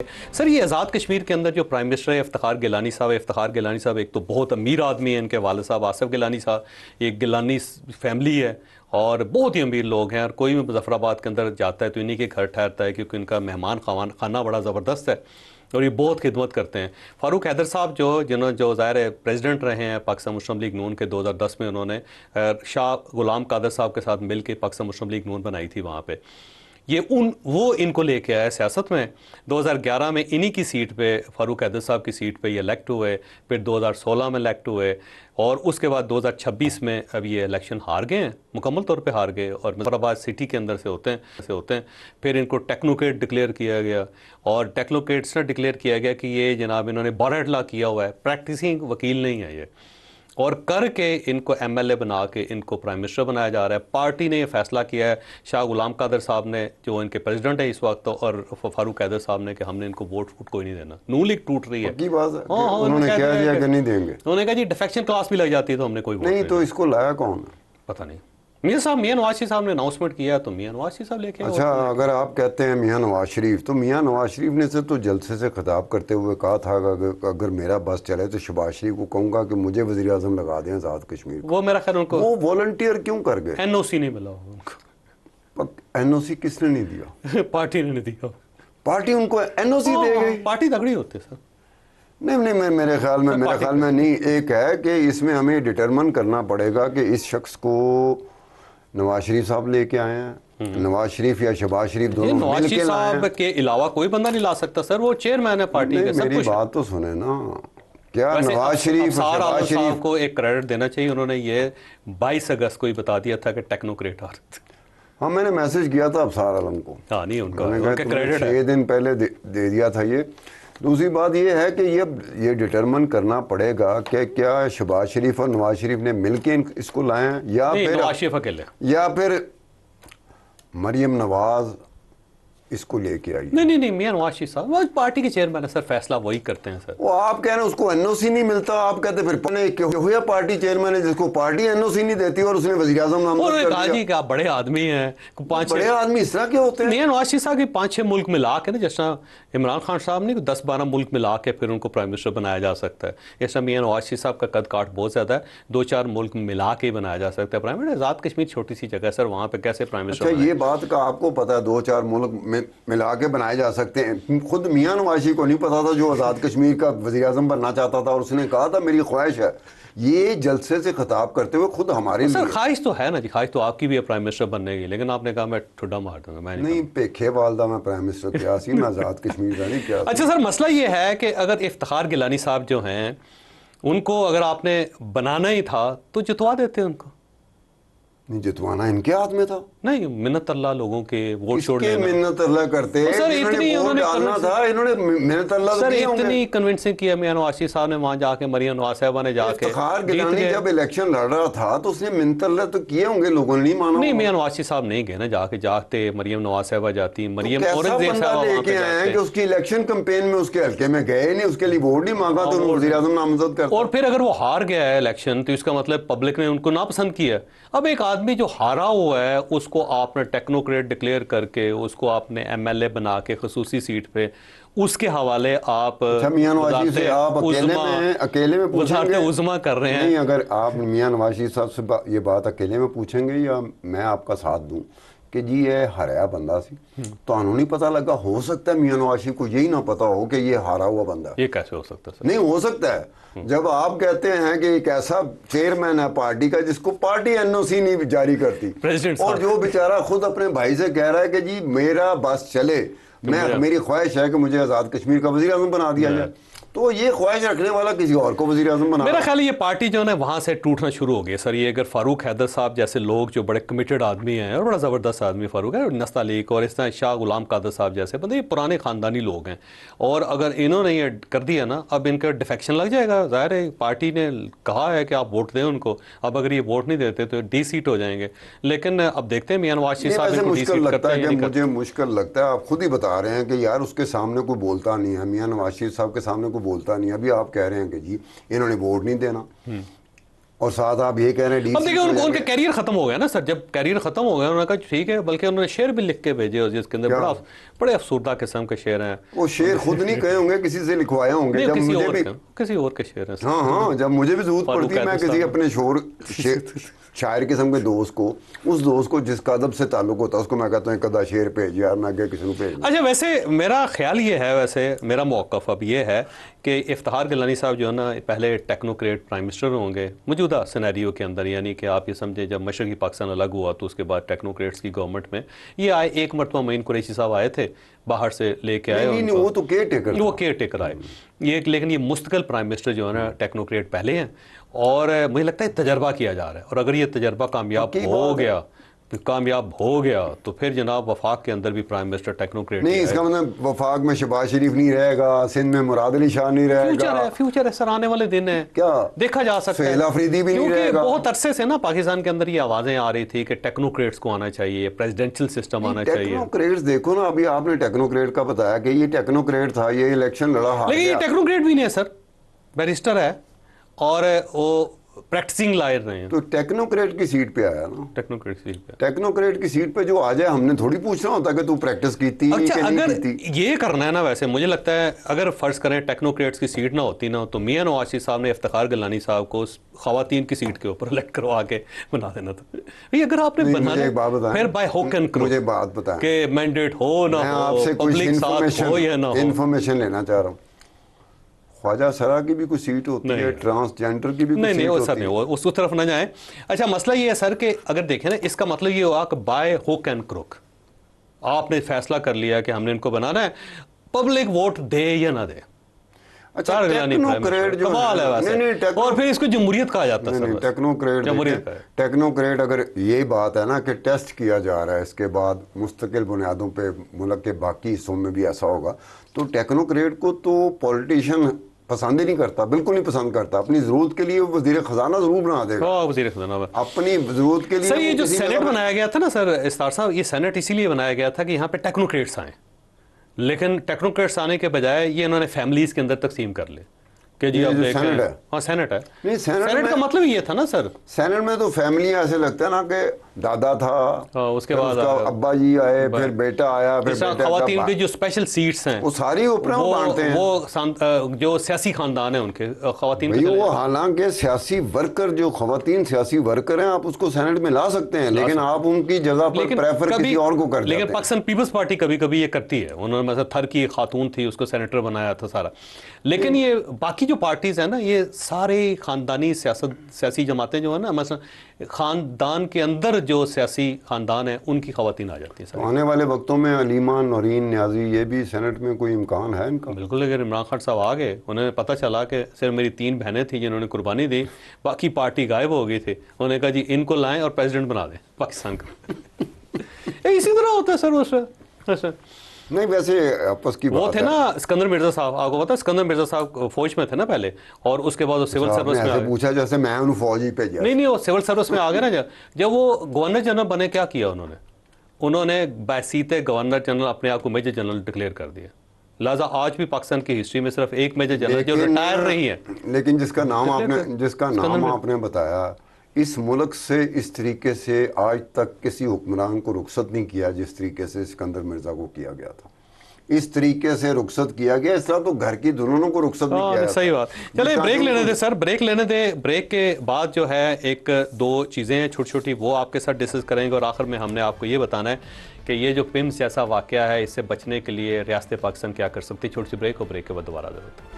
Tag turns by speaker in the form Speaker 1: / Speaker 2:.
Speaker 1: Sir ये आज़ाद कश्मीर के अंदर जो प्राइम मिनिस्टर है इफ्तिखार गिलानी साहब एक तो बहुत अमीर आदमी है, इनके वाले साहब आसिफ गिलानी साहब, एक गिलानी फैमिली है और बहुत ही अमीर लोग हैं। और कोई भी मुजफ्फराबाद के अंदर जाता है तो इन्हीं के घर ठहरता है क्योंकि इनका मेहमान खाना बड़ा ज़बरदस्त है और ये बहुत खिदमत करते हैं। फ़ारूक हैदर साहब जो ज़ाहिर है प्रेसिडेंट रहे हैं पाकिस्तान मुस्लिम लीग नून के 2010 में, उन्होंने शाह गुलाम कादर साहब के साथ मिल के पाकिस्तान मुस्लिम लीग नून बनाई थी। वहाँ पे ये वो इनको लेके आया सियासत में। 2011 में इन्हीं की सीट पे, फ़ारूक हैदर साहब की सीट पे ये इलेक्ट हुए, फिर 2016 में इलेक्ट हुए और उसके बाद 2026 में अब ये इलेक्शन हार गए हैं, मुकम्मल तौर पे हार गए और मुजफ्फराबाद सिटी के अंदर से होते हैं। फिर इनको टेक्नोक्रेट डिक्लेयर किया गया और टेक्नोक्रेट्स ने डिक्लेयर किया गया कि ये जनाब इन्होंने बारहटला किया हुआ है, प्रैक्टिसिंग वकील नहीं है ये, और करके इनको एमएलए बना के इनको प्राइम मिनिस्टर बनाया जा रहा है। पार्टी ने ये फैसला किया है, शाह गुलाम कादर साहब ने जो इनके प्रेसिडेंट है इस वक्त, और फारूक हैदर साहब ने, कि हमने इनको वोट कोई नहीं देना। नून लीग टूट रही है।
Speaker 2: उन्होंने क्या दिया कि नहीं देंगे।
Speaker 1: उन्होंने कहा जी डिफेक्शन क्लास भी लग जाती है तो हमने कोई वोट
Speaker 2: नहीं। तो इसको लाया कौन?
Speaker 1: पता नहीं। मियां नवाज शरीफ साहब ने अनाउंसमेंट किया तो मियां नवाज शरीफ साहब लेके।
Speaker 2: अच्छा, अगर आप कहते हैं मियां नवाज शरीफ, तो मियां नवाज शरीफ ने से तो जलसे से खिताब करते हुए कहा था अगर मेरा बस चले तो शहबाज शरीफ को कहूंगा कि मुझे वज़ीर आज़म लगा दें आज़ाद कश्मीर।
Speaker 1: वो मेरा ख्याल उनको
Speaker 2: वो वॉलंटियर क्यों कर गए?
Speaker 1: एनओसी नहीं मिला उनको।
Speaker 2: एनओसी किसने नहीं दिया?
Speaker 1: पार्टी ने नहीं दिया।
Speaker 2: पार्टी उनको एनओसी दे गई।
Speaker 1: पार्टी तगड़ी होती है सर।
Speaker 2: नहीं, मेरे ख्याल में नहीं। एक है कि इसमें हमें डिटरमिन करना पड़ेगा कि इस शख्स को नवाज शरीफ साहब लेके आए हैं, नवाज शरीफ या शहबाज शरीफ दोनों
Speaker 1: नवाज शरीफ साहब के अलावा कोई बंदा नहीं ला सकता सर, वो चेयरमैन है पार्टी के।
Speaker 2: मेरी बात तो सुने ना, क्या नवाज शरीफ शहबाज शरीफ
Speaker 1: को एक क्रेडिट देना चाहिए, उन्होंने ये 22 अगस्त को ही बता दिया था कि टेक्नोक्रेट आ रहे थे।
Speaker 2: हाँ, मैंने मैसेज किया था अफसार आलम को।
Speaker 1: हाँ नहीं, उनका क्रेडिट
Speaker 2: 6 दिन पहले दे दिया था ये। दूसरी बात ये है कि ये डिटरमिन करना पड़ेगा कि क्या शहबाज शरीफ और नवाज शरीफ ने मिलके इसको लाए हैं या फिर
Speaker 1: नवाज शरीफ अकेले,
Speaker 2: या फिर मरियम नवाज इसको लेके आई।
Speaker 1: नहीं, मियां नवाज शरीफ साहब वो पार्टी के चेयरमैन है सर, फैसला वही करते हैं सर।
Speaker 2: वो आप कह रहे हैं उसको एनओसी नहीं मिलता, आप कहते फिर हुआ पार्टी चेयरमैन है जिसको पार्टी एनओसी नहीं देती और उसने वज़ीर आज़म नामजद कर दिया।
Speaker 1: जी का बड़े आदमी हैं,
Speaker 2: बड़े आदमी इस तरह के होते हैं।
Speaker 1: मियां नवाज शरीफ साहब के 5-6 मुल्क मिला के ना, जैसा इमरान खान साहब ने 10-12 मुल्क मिला के फिर उनको प्राइम मिनिस्टर बनाया जा सकता है। ऐसा मियां नवाज शरीफ साहब का कद काट बहुत ज़्यादा है, 2-4 मुल्क मिला के बनाया जा सकता है प्राइम मिनिस्टर। आज़ाद कश्मीर छोटी सी जगह है सर, वहाँ पे कैसे प्राइम मिनिस्टर?
Speaker 2: अच्छा, ये बात का आपको पता है 2-4 मुल्क में मिला के बनाए जा सकते हैं। खुद मियां नवाज शरीफ को नहीं पता था जो आज़ाद कश्मीर का वज़ीर आज़म बनना चाहता था और उसने कहा था मेरी ख्वाहिश है। ये जलसे से खिताब करते हुए खुद हमारे लिए।
Speaker 1: सर ख्वाहिश तो है ना जी, ख्वाहिश तो आपकी भी है प्राइम मिनिस्टर बनने की, लेकिन आपने कहा मैं ठुड्डा मार दूंगा। मैं
Speaker 2: नहीं, पेखे वालदा मैं प्राइम मिनिस्टर क्या सी, मैं आज़ाद कश्मीर का नहीं क्या।
Speaker 1: अच्छा सर, मसला ये है कि अगर इफ्तिखार गिलानी साहब जो हैं उनको अगर आपने बनाना ही था तो जितवा देते उनको।
Speaker 2: नहीं, जितवाना इनके हाथ में था।
Speaker 1: नहीं, मिन्नत अल्लाह लोगों के वोट छोड़ देना।
Speaker 2: मिन्नत अल्लाह करते हैं
Speaker 1: सर, इतनी
Speaker 2: उन्होंने डालना था, इन्होंने मिन्नत अल्लाह
Speaker 1: सर इतनी कन्विंसिंग किया मियां नवाज शरीफ साहब ने वहां जाके, मरियम नवाज साहबा ने जाके।
Speaker 2: इफ्तिखार गिलानी जब इलेक्शन लड़ रहा था तो उसने मिन्नत अल्लाह तो किए होंगे, लोगों ने नहीं माना।
Speaker 1: नहीं, मियां नवाज शरीफ साहब नहीं गए ना, जाते मरियम नवाज साहबा जाती, मरियम औरंगजेब साहब
Speaker 2: लेके आए हैं कि उसकी इलेक्शन कैंपेन में उसके हल्के में गए नहीं, उसके लिए वोट नहीं मांगा तो उन्होंने वज़ीर आज़म नामजद कर।
Speaker 1: और फिर अगर वो हार गया है इलेक्शन तो इसका मतलब पब्लिक ने उनको नापसंद किया। अब एक आदमी जो हारा हुआ है उसको आपने टेक्नोक्रेट डिक्लेयर करके उसको आपने एमएलए बना के खसूसी सीट पे उसके हवाले आप
Speaker 2: मियां नवाज शरीफ से आप अकेले में पूछेंगे,
Speaker 1: उज़मा कर रहे हैं।
Speaker 2: नहीं, अगर आप मियां नवाज शरीफ साहब से ये बात अकेले में पूछेंगे या मैं आपका साथ दूं कि जी ये हारा बंदा सी, तो आपको नहीं पता लगा? हो सकता है मियां नवाज शरीफ को यही ना पता हो कि ये हारा हुआ बंदा।
Speaker 1: ये कैसे हो सकता है?
Speaker 2: नहीं हो सकता है। जब आप कहते हैं कि एक ऐसा चेयरमैन है पार्टी का जिसको पार्टी एनओसी नहीं जारी करती,
Speaker 1: प्रेसिडेंट,
Speaker 2: और जो बेचारा खुद अपने भाई से कह रहा है कि जी मेरा बस चले, मेरी ख्वाहिश है कि मुझे आज़ाद कश्मीर का वज़ीर आज़म बना दिया जाए, तो ये ख्वाहिश रखने वाला किसी और को वज़ीर आज़म बना।
Speaker 1: मेरा ख्याल ये पार्टी जो है वहाँ से टूटना शुरू हो गई सर। ये अगर फ़ारूक हैदर साहब जैसे लोग जो बड़े कमिटेड आदमी हैं और बड़ा ज़बरदस्त आदमी फ़ारूक है, नस्ता लीग और इस तरह शाह गुलाम कादर साहब जैसे बंदे, ये पुराने ख़ानदानी लोग हैं, और अगर इन्होंने ये कर दिया ना, अब इनका डिफेक्शन लग जाएगा। ज़ाहिर है पार्टी ने कहा है कि आप वोट दें उनको, अब अगर ये वोट नहीं देते तो डी सीट हो जाएंगे। लेकिन अब देखते हैं मियां नवाज शरीफ साहब
Speaker 2: मुझे मुश्किल लगता है, आप खुद ही बता रहे हैं कि यार उसके सामने कोई बोलता नहीं है, मियां नवाज शरीफ साहब के सामने कोई बोलता नहीं है। अभी आप कह रहे हैं कि जी इन्होंने वोट नहीं देना, और साथ आप ये कह रहे हैं
Speaker 1: अब देखिए
Speaker 2: DC
Speaker 1: उनके कैरियर खत्म हो गया ना सर, जब कैरियर खत्म हो गया उन्होंने कहा ठीक है, बल्कि उन्होंने शेर भी लिख के भेजे और जिसके अंदर
Speaker 2: क्या?
Speaker 1: बड़े अफसरदा किस्म के शेर हैं।
Speaker 2: वो शेर खुद नहीं कहे होंगे, किसी से लिखवाए होंगे। जब मुझे भी
Speaker 1: किसी और के शेर हैं सर।
Speaker 2: हाँ हाँ, जब मुझे भी जरूरत
Speaker 1: फारूक
Speaker 2: पड़ती है, मैं किसी अपने शायर किस्म के दोस्त को, उस दोस्त को जिसका अदब से ताल्लुक होता है, उसको मैं कहता हूँ कदा शेर भेज यार, मैं किसी को भेज।
Speaker 1: अच्छा, वैसे मेरा ख्याल ये है, वैसे मेरा मौक़िफ़ अब ये है कि इफ्तिखार गिलानी साहब जो है ना, पहले टेक्नोक्रेट प्राइम मिनिस्टर होंगे मौजूदा सिनेरियो के अंदर, यानी कि आप ये समझें जब मशरक़ी पाकिस्तान अलग हुआ तो उसके बाद टेक्नोक्रेट्स की गवर्नमेंट में ये आए। एक मरतबा मोइन कुरैशी साहब आए थे, बाहर से लेके आए।
Speaker 2: नहीं, वो तो केयर टेकर
Speaker 1: आए ये, लेकिन ये मुस्तकिल प्राइम मिनिस्टर जो है ना, टेक्नोक्रेट पहले हैं, और मुझे लगता है तजर्बा किया जा रहा है। और अगर ये तजर्बा कामयाब हो गया तो फिर जनाब वफाक के अंदर भी प्राइम मिनिस्टर टेक्नोक्रेट
Speaker 2: नहीं। इसका मतलब वफाक में शहबाज शरीफ नहीं रहेगा, सिंध में मुराद अली शाह नहीं रहेगा।
Speaker 1: फ्यूचर है सर, आने वाले दिन है,
Speaker 2: क्या
Speaker 1: देखा जा सकता है।
Speaker 2: सुहेल अफरीदी भी नहीं रहेगा।
Speaker 1: बहुत अरसे से ना पाकिस्तान के अंदर ये आवाजें आ रही थी कि टेक्नोक्रेट्स को आना चाहिए, प्रेसिडेंशियल सिस्टम आना चाहिए।
Speaker 2: टेक्नोक्रेट्स देखो ना, अभी आपने टेक्नोक्रेट का बताया कि ये टेक्नोक्रेट था, ये इलेक्शन लड़ा, हार
Speaker 1: लेकिन ये
Speaker 2: गया।
Speaker 1: टेक्नोक्रेट भी नहीं है सर, बैरिस्टर है और वो प्रैक्टिसिंग लॉयर रहे हैं।
Speaker 2: तो टेक्नोक्रेट की सीट पे आया ना, टेक्नोक्रेट की सीट पे जो आ जाए, हमने थोड़ी पूछना होता कि तू प्रैक्टिस की थी
Speaker 1: अच्छा,
Speaker 2: कि
Speaker 1: अगर
Speaker 2: नहीं की थी।
Speaker 1: ये करना है ना, वैसे मुझे लगता है अगर फर्ज करें टेक्नोक्रेट्स की सीट ना होती ना, तो मियां नवाज शरीफ साहब ने इफ्तिखार गिलानी साहब को खवातीन की सीट के ऊपर इलेक्ट करवा के बना देना था। भाई अगर आपने बनाना फिर बाय हुक एंड क्रुक,
Speaker 2: मुझे बात बताएं
Speaker 1: कि मैंडेट हो ना हो, पब्लिक साथ हो या ना हो।
Speaker 2: इंफॉर्मेशन लेना चाह रहा हूँ। ख्वाजा सरा की भी कोई सीट होती है, ट्रांसजेंडर की भी कोई सीट होती है।
Speaker 1: नहीं, वो उस तरफ ना जाए। अच्छा, मसला ये है सर कि अगर देखें ना, इसका मतलब ये हुआ कि बाय हुक एंड क्रुक आपने फैसला कर लिया कि हमने इनको बनाना है, पब्लिक वोट दे या ना दे।
Speaker 2: अच्छा, टेक्नोक्रेट जो
Speaker 1: है, और फिर इसको जमहूरियत कहा जाता है।
Speaker 2: टेक्नोक्रेट अगर ये बात है ना कि टेस्ट किया जा रहा है, इसके बाद मुस्तकिल बुनियादों पे मुल्क के बाकी हिस्सों में भी ऐसा होगा, तो टेक्नोक्रेट को तो पॉलिटिशियन पसंद ही नहीं करता, बिल्कुल नहीं पसंद करता। अपनी जरूरत के लिए वजीर खजाना जरूर बना देगा,
Speaker 1: वजीर खजाना
Speaker 2: अपनी जरूरत के लिए।
Speaker 1: सर, ये जो सेनेट बनाया गया था ना सर इस्तार साहब, ये सेनेट इसीलिए बनाया गया था कि यहाँ पे टेक्नोक्रेट्स आए, लेकिन टेक्नोक्रेट्स आने के बजाय ये इन्होंने फैमिलीज के अंदर तकसीम कर ले कि जी अब
Speaker 2: सेनेट है।
Speaker 1: हाँ, सेनेट है।
Speaker 2: नहीं,
Speaker 1: सेनेट का मतलब ये था ना सर,
Speaker 2: सेनेट में तो फैमिली ऐसे लगता है ना कि दादा था,
Speaker 1: उसके बाद
Speaker 2: अब्बा जी आए, फिर बेटा आया, फिर
Speaker 1: खवातीन की जो स्पेशल सीट्स हैं
Speaker 2: वो सारी ऊपर बांटते हैं।
Speaker 1: वो जो सियासी खानदान है उनके खवातीन,
Speaker 2: वो हालांकि सियासी वर्कर, जो खवातीन सियासी वर्कर हैं, आप उसको सेनेट में ला सकते हैं, लेकिन आप उनकी जगह पर प्रेफर किसी और को कर देते हैं।
Speaker 1: लेकिन पाकिस्तान पीपल्स पार्टी कभी कभी ये करती है, उन्होंने मतलब थर की खातून थी, उसको सेनेटर बनाया था सारा। लेकिन ये बाकी जो पार्टीज है ना, ये सारे खानदानी सियासी जमातें जो है ना, मतलब खानदान के अंदर जो सियासी खानदान है उनकी खवातीन आ जाती हैं।
Speaker 2: आने वाले वक्तों में अलीमा, नौरीन, न्याजी, ये भी सेनेट में कोई इम्कान है इनका?
Speaker 1: बिल्कुल। अगर इमरान खान साहब आ गए, उन्हें पता चला कि सिर्फ मेरी 3 बहनें थी जिन्होंने कुर्बानी दी, बाकी पार्टी गायब हो गई थी, उन्होंने कहा जी इनको लाएं और प्रेसिडेंट बना दें पाकिस्तान का। इसी तरह होता है सर।
Speaker 2: नहीं, वैसे आपस की
Speaker 1: वो थे ना सिकंदर मिर्जा साहब, आपको पता है सिकंदर मिर्जा साहब फौज में थे ना पहले, और उसके बाद वो सिविल सर्विस में
Speaker 2: पूछा जैसे मैं उन्हें फौज ही भेजा।
Speaker 1: नहीं, वो सिविल सर्विस में आ गए ना। जब वो गवर्नर जनरल बने, क्या किया उन्होंने बैसीते गवर्नर जनरल अपने आप को मेजर जनरल डिक्लेयर कर दिया। लिहाजा आज भी पाकिस्तान की हिस्ट्री में सिर्फ एक मेजर जनरल जो रिटायर रही है।
Speaker 2: लेकिन जिसका नाम आपने बताया, इस मुल्क से इस तरीके से आज तक किसी हुक्मरान को रुखसत नहीं किया जिस तरीके से सिकंदर मिर्जा को किया गया था। इस तरीके से रुखसत किया गया, इस तरह तो घर की दुल्हनों को रुखसत नहीं किया।
Speaker 1: सही बात। चले ब्रेक लेने दे सर, ब्रेक लेने दे। ब्रेक के बाद जो है 1-2 चीज़ें हैं छोटी छोटी, वो आपके साथ डिस्कस करेंगे, और आखिर में हमने आपको ये बताना है कि ये जो पिम्स जैसा वाकया है, इससे बचने के लिए रियासत पाकिस्तान क्या कर सकती है। छोटी सी ब्रेक, और ब्रेक के बाद दोबारा जरूरत है।